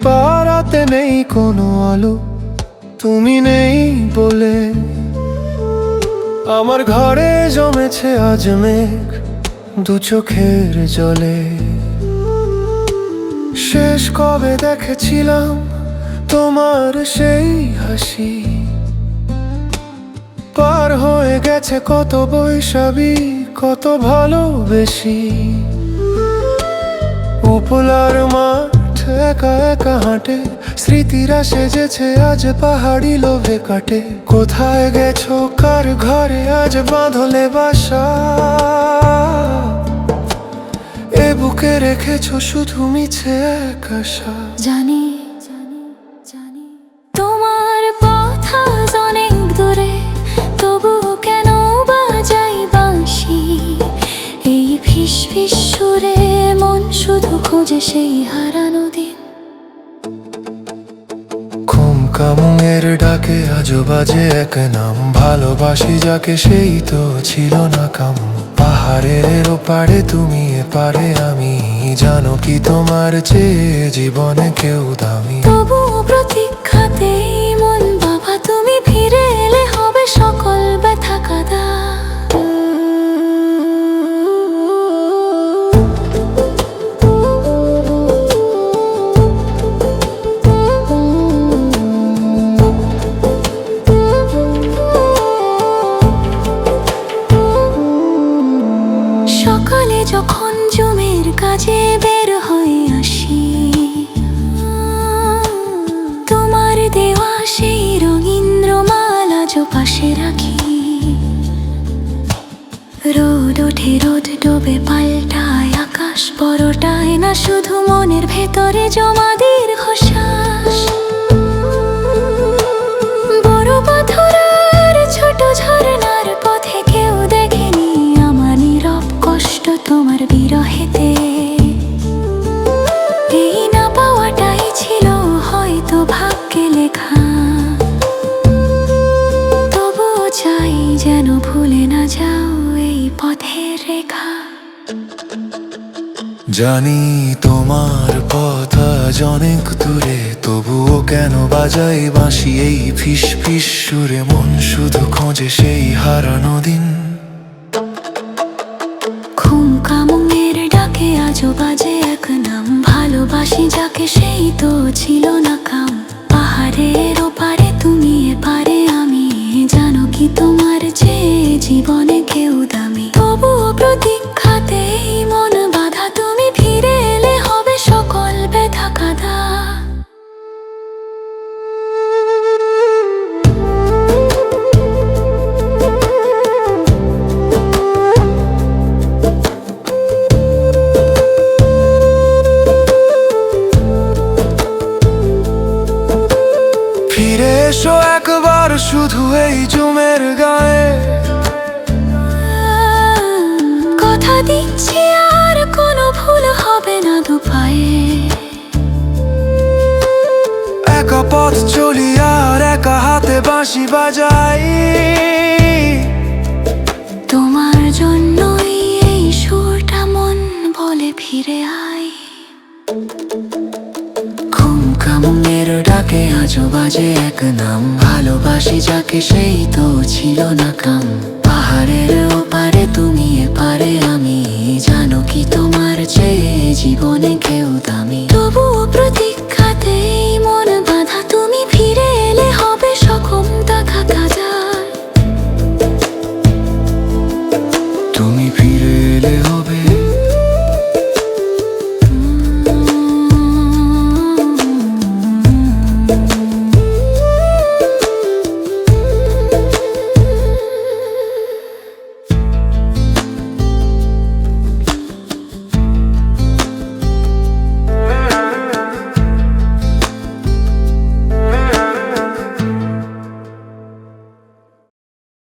পাড়াতে নেই কোনো আলো, তুমি নেই বলে। আমার ঘরে জমেছে আজ মেঘ দু চোখের জলে। শেষ কবে দেখেছিলাম তোমার সেই হাসি, পার হয়ে গেছে কত বৈশাখী, কত ভালোবেসি। উপলার মাঠ একা একা হাঁটে, স্মৃতিরা সেজেছে আজ পাহাড়ি লোভে কাটে। কোথায় গেছো, কার ঘরে আজ বাঁধলে বাসা? এ বুকে রেখেছো শুধু মিছে এক আশা। জানি জানি তোমার পথ আজ অনেক দূরে, তবুও কেন বাজাই বাঁশি। এই ফিস ফিস সুরে মন শুধু খোঁজে সেই হারানো দিন। খুমকামুঙের ডাকে আজও বাজে এক নাম, ভালোবাসি যাকে সেই তো ছিল না কাম। পাহাড়ের ওপারে তুমি এপারে আমি, জানো কি তোমার চেয়ে জীবনে কেউ দামি। তবুও প্রতীক্ষাতেই মন বাবা, তুমি ফিরে এলে হবে সকল ব্যথা কাদা। সকালে যখন জমির কাজে বের হয়ে আসি, তোমার দেওয়া সেই রঙিন রুমাল আজও পাশে রাখি। রোদ ওঠে রোদ ডোবে পাল্টায় আকাশ, বড়টায় না শুধু মনের ভেতরে জমা দীর্ঘশ্বাস। বড় পাথর আর ছোট ঝরনার পথে কেউ দেখেনি আমার নীরব কষ্ট তোমার বিরহেতে। এই না পাওয়াটাই ছিল হয়তো ভাগ্যে লেখা, তবুও চাই যেন ভুলে না যাও এই পথের রেখা। জানি তোমার পথ আজ অনেক দূরে, তবুও কেন বাজাই বাঁশি এই ফিস ফিস সুরে। মন শুধু খোঁজে সেই হারানো দিন। খুমকামুঙের ডাকে আজও বাজে এক নাম, ভালোবাসি যাকে সেই তো ছিল না কাম। পাহাড়ের ওপারে তুমি এপারে আমি, জানো কি তোমার চেয়ে জীবনে কেউ দামি। তবুও প্রতীক্ষাতেই মন বাধা, তুমি ফিরে এলে হবে সকল ব্যথা কাদা। ফিরে এসো একবার শুধু এই জুমের গায়ে। কথা দিচ্ছি আর কোনো ভুল হবে না দুপায়ে। একা পথ চলি আর একা হাতে বাঁশি বাজাই। তোমার জন্যই এই সুরটা মন বলে ফিরে আয়। খুমকামুঙের ডাকে আজও বাজে এক নাম, ভালোবাসি যাকে সেই তো ছিল না কাম। পাহাড়ের ওপারে তুমি এপারে আমি, জানো কি তোমার চেয়ে জীবনে কেউ